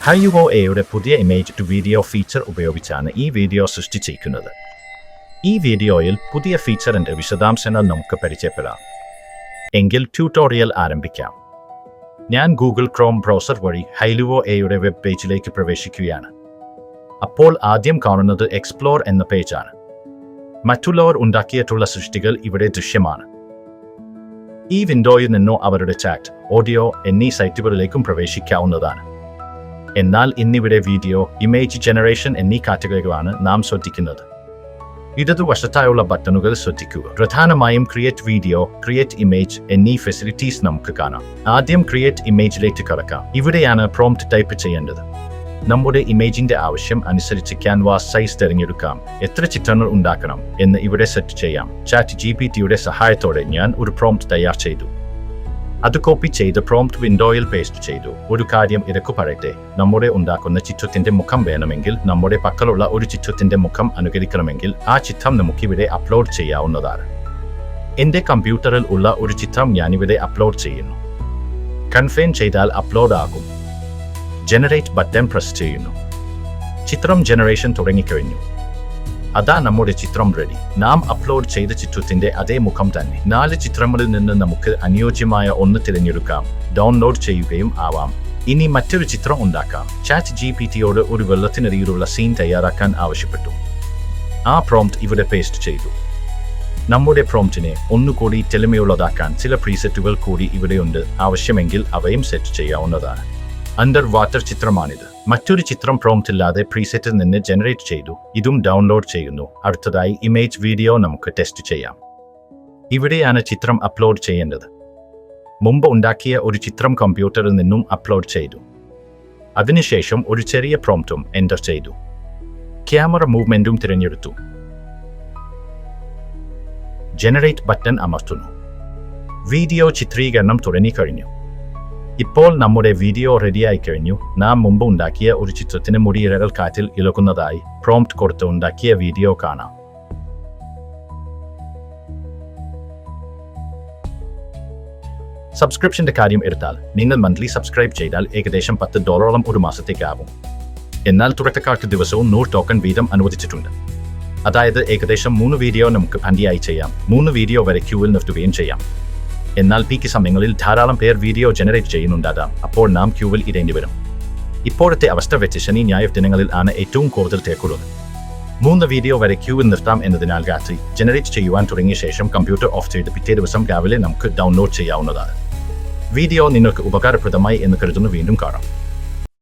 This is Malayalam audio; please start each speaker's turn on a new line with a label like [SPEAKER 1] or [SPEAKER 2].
[SPEAKER 1] Hailuo Aiയുടെ പുതിയ ഇമേജ് ടു വീഡിയോ ഫീച്ചർ ഉപയോഗിച്ചാണ് ഈ വീഡിയോ സൃഷ്ടിച്ചിരിക്കുന്നത്. ഈ വീഡിയോയിൽ പുതിയ ഫീച്ചറിന്റെ വിശദാംശങ്ങൾ നമുക്ക് പരിചയപ്പെടാം. എങ്കിൽ ട്യൂട്ടോറിയൽ ആരംഭിക്കാം. ഞാൻ ഗൂഗിൾ ക്രോം ബ്രൗസർ വഴി Hailuo Aiയുടെ വെബ് പേജിലേക്ക് പ്രവേശിക്കുകയാണ്. അപ്പോൾ ആദ്യം കാണുന്നത് എക്സ്പ്ലോർ എന്ന പേജാണ്. മറ്റുള്ളവർ ഉണ്ടാക്കിയിട്ടുള്ള സൃഷ്ടികൾ ഇവിടെ ദൃശ്യമാണ്. ഈ വിൻഡോയിൽ നിന്നോ അവരുടെ ചാറ്റ്, ഓഡിയോ എന്നീ സൈറ്റുകളിലേക്കും പ്രവേശിക്കാവുന്നതാണ്. എന്നാൽ ഇന്നിവിടെ വീഡിയോ, ഇമേജ് ജനറേഷൻ എന്നീ കാറ്റഗറികളാണ് നാം ശ്രദ്ധിക്കുന്നത്. ഇടതുവശത്തായുള്ള ബട്ടണുകൾ ശ്രദ്ധിക്കുക. പ്രധാനമായും ക്രിയേറ്റ് വീഡിയോ, ക്രിയേറ്റ് ഇമേജ് എന്നീ ഫെസിലിറ്റീസ് നമുക്ക് കാണാം. ആദ്യം ക്രിയേറ്റ് ഇമേജിലേക്ക് കടക്കാം. ഇവിടെയാണ് പ്രോംപ്റ്റ് ടൈപ്പ് ചെയ്യേണ്ടത്. നമ്മുടെ ഇമേജിന്റെ ആവശ്യം അനുസരിച്ച് ക്യാൻവാസ് സൈസ് തിരഞ്ഞെടുക്കാം. എത്ര ചിത്രങ്ങൾ ഉണ്ടാക്കണം എന്ന് ഇവിടെ സെറ്റ് ചെയ്യാം. ചാറ്റ് ജിപിടിയുടെ സഹായത്തോടെ ഞാൻ ഒരു പ്രോംപ്റ്റ് തയ്യാർ ചെയ്തു. അത് കോപ്പി ചെയ്ത് പ്രോംപ്റ്റ് വിൻഡോയിൽ പേസ്റ്റ് ചെയ്തു. ഒരു കാര്യം ഇടയ്ക്കു പറയട്ടെ, നമ്മുടെ ഉണ്ടാക്കുന്ന ചിത്രത്തിന്റെ മുഖം വേണമെങ്കിൽ, നമ്മുടെ പക്കലുള്ള ഒരു ചിത്രത്തിന്റെ മുഖം അനുകരിക്കണമെങ്കിൽ ആ ചിത്രം നമുക്കിവിടെ അപ്ലോഡ് ചെയ്യാവുന്നതാണ്. എന്റെ കമ്പ്യൂട്ടറിൽ ഉള്ള ഒരു ചിത്രം ഞാനിവിടെ അപ്ലോഡ് ചെയ്യുന്നു. കൺഫേം ചെയ്താൽ അപ്ലോഡ് ആകും. ജനറേറ്റ് ബട്ടൺ പ്രസ് ചെയ്യുന്നു. ചിത്രം ജനറേഷൻ തുടങ്ങിക്കഴിഞ്ഞു. അതാ നമ്മുടെ ചിത്രം റെഡി. നാം അപ്ലോഡ് ചെയ്ത ചിത്രത്തിന്റെ അതേ മുഖം തന്നെ. 4 ചിത്രങ്ങളിൽ നിന്ന് നമുക്ക് അനുയോജ്യമായ ഒന്ന് തിരഞ്ഞെടുക്കാം. ഡൗൺലോഡ് ചെയ്യുകയും ആവാം. ഇനി മറ്റൊരു ചിത്രം ഉണ്ടാക്കാം. ചാറ്റ് ജിപിടിയോട് ഒരു വെള്ളത്തിനടിയിലുള്ള സീൻ തയ്യാറാക്കാൻ ആവശ്യപ്പെട്ടു. ആ പ്രോംപ്റ്റ് ഇവിടെ പേസ്റ്റ് ചെയ്തു. നമ്മുടെ പ്രോംപ്റ്റിനെ ഒന്നുകൂടി തെളിമയുള്ളതാക്കാൻ ചില പ്രീസെറ്റുകൾ കൂടി ഇവിടെയുണ്ട്. ആവശ്യമെങ്കിൽ അവയും സെറ്റ് ചെയ്യാവുന്നതാണ്. അണ്ടർ വാട്ടർ ചിത്രമാണിത്. മറ്റൊരു ചിത്രം പ്രോംപ്റ്റ് ഇല്ലാതെ പ്രീസെറ്റിൽ നിന്ന് ജനറേറ്റ് ചെയ്തു. ഇതും ഡൗൺലോഡ് ചെയ്യുന്നു. അടുത്തതായി ഇമേജ് വീഡിയോ നമുക്ക് ടെസ്റ്റ് ചെയ്യാം. ഇവിടെയാണ് ചിത്രം അപ്ലോഡ് ചെയ്യേണ്ടത്. മുമ്പ് ഉണ്ടാക്കിയ ഒരു ചിത്രം കമ്പ്യൂട്ടറിൽ നിന്നും അപ്ലോഡ് ചെയ്തു. അതിനുശേഷം ഒരു ചെറിയ പ്രോംപ്റ്റും എൻ്റർ ചെയ്തു. ക്യാമറ മൂവ്മെന്റും തിരഞ്ഞെടുത്തു. Generate button അമർത്തുന്നു. വീഡിയോ ചിത്രീകരണം തുടങ്ങിക്കഴിഞ്ഞു. ഇപ്പോൾ നമ്മുടെ വീഡിയോ റെഡിയായി കഴിഞ്ഞു. നാം മുമ്പ് ഉണ്ടാക്കിയ ഒരു ചിത്രത്തിന് മുടിയിഴകൾ കാറ്റിൽ ഇളകുന്നതായി പ്രോംപ്റ്റ് കൊടുത്ത് ഉണ്ടാക്കിയ വീഡിയോ കാണാം. സബ്സ്ക്രിപ്ഷന്റെ കാര്യം എടുത്താൽ, നിങ്ങൾ മന്ത്ലി സബ്സ്ക്രൈബ് ചെയ്താൽ ഏകദേശം $10 ഒരു മാസത്തേക്കാവും. എന്നാൽ തുടക്കക്കാർക്ക് ദിവസവും 100 ടോക്കൺ വീതം അനുവദിച്ചിട്ടുണ്ട്. അതായത് ഏകദേശം 3 വീഡിയോ നമുക്ക് ഭംഗിയായി ചെയ്യാം. 3 വീഡിയോ വരെ ക്യൂവിൽ നിർത്തുകയും ചെയ്യാം. എന്നാൽ പീക്ക് സമയങ്ങളിൽ ധാരാളം പേർ വീഡിയോ ജനറേറ്റ് ചെയ്യുന്നുണ്ടാകാം. അപ്പോൾ നാം ക്യൂവിൽ ഇടേണ്ടി വരും. ഇപ്പോഴത്തെ അവസ്ഥ വെച്ച് ശനി ഞായർ ദിനങ്ങളിൽ ആണ് ഏറ്റവും കൂടുതൽ തിരക്കുള്ളത്. 3 വീഡിയോ വരെ ക്യൂവിൽ നിർത്താം എന്നതിനാൽ രാത്രി ജനറേറ്റ് ചെയ്യുവാൻ തുടങ്ങിയ ശേഷം കമ്പ്യൂട്ടർ ഓഫ് ചെയ്ത് പിറ്റേ ദിവസം രാവിലെ നമുക്ക് ഡൗൺലോഡ് ചെയ്യാവുന്നതാണ്. വീഡിയോ നിങ്ങൾക്ക് ഉപകാരപ്രദമായി എന്ന് കരുതുന്നു. വീണ്ടും കാണാം.